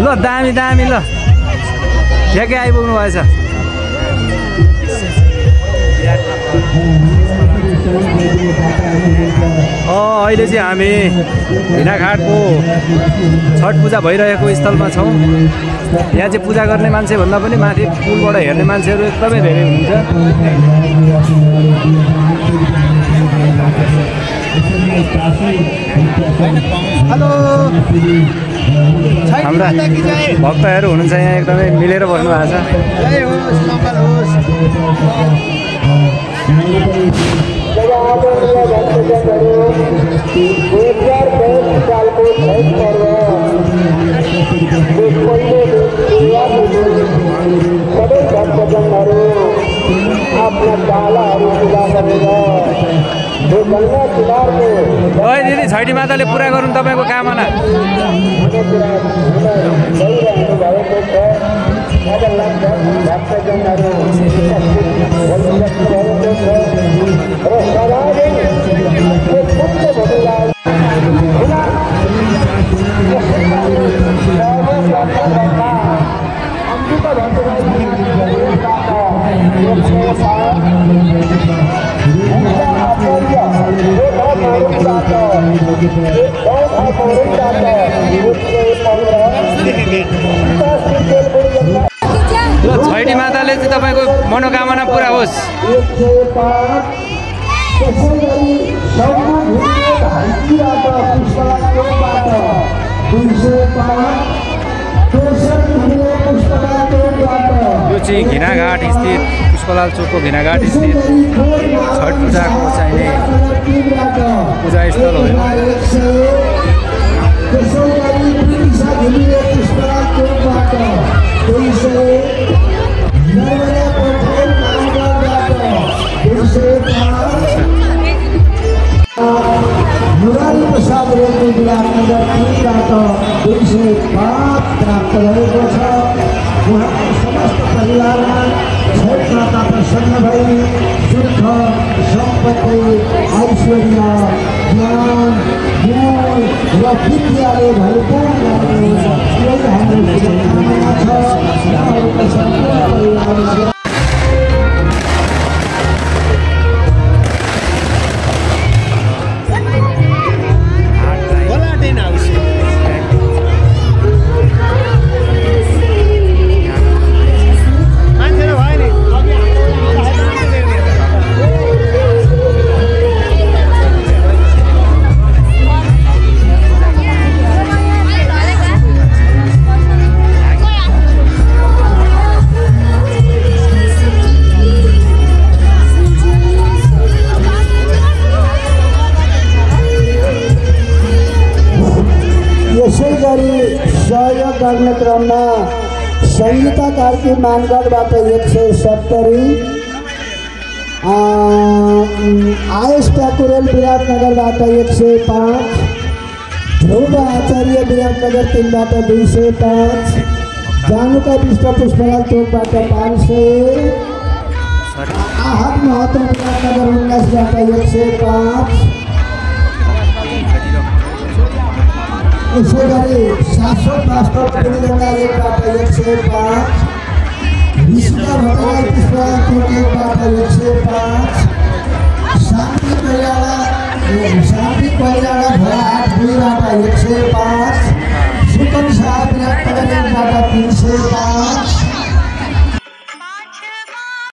ल दामी दामी ल ठ्याक्कै आइपुग्नु भएछ अहिले चाहिँ हामी भिनाघाटको छठ पूजा भइरहेको स्थलमा छौँ यहाँ चाहिँ पूजा गर्ने मान्छे भन्दा पनि माथि पुलबाट हेर्ने मान्छेहरू एकदमै धेरै हुनुहुन्छ हेलो हाम्रा भक्तहरू हुनुहुन्छ यहाँ एकदमै मिलेर बस्नु भएको छ ओइ दिदी छैठी माताले पुरा गरून् तपाईको कामना ल छैठी माताले चाहिँ तपाईको मनोकामना पुरा होस् यो चाहिँ घिनाघाट स्थित पुष्पलाल चोकको घिनाघाट स्थित छठ पूजाको चाहिने पूजा स्थल हो मुरारी प्रसाद रेड्डी विराटनगर 3बाट 205 प्राप्त गरेको छ उहाँको समस्त परिवारमा छठ माता प्रसन्न भई सुख सम्पत्ति ऐश्वर्य ज्ञान गुण र विद्याले भरिपूर्ण गरोस् यही हाम्रो शुभकामना छ उहाँहरूको सम्पूर्ण परिवार सहयोग गर्ने क्रममा संगीता कार्की मानगढबाट 170 आयुष प्याकुरेल विराटनगरबाट 105 ध्रुव आचार्य विराटनगर 3बाट 205 जानुका विष्ट पुष्पलाल चोकबाट 500 आहत महतो विराटनगर 19बाट 105 उसै गरी शाश्वत मास्टर पुलिगङ्गाबाट 105 विष्णु भट्टराई पुष्पलाल चोकबाट 105 शान्ति कोइराला भोलाहाट 2बाट 105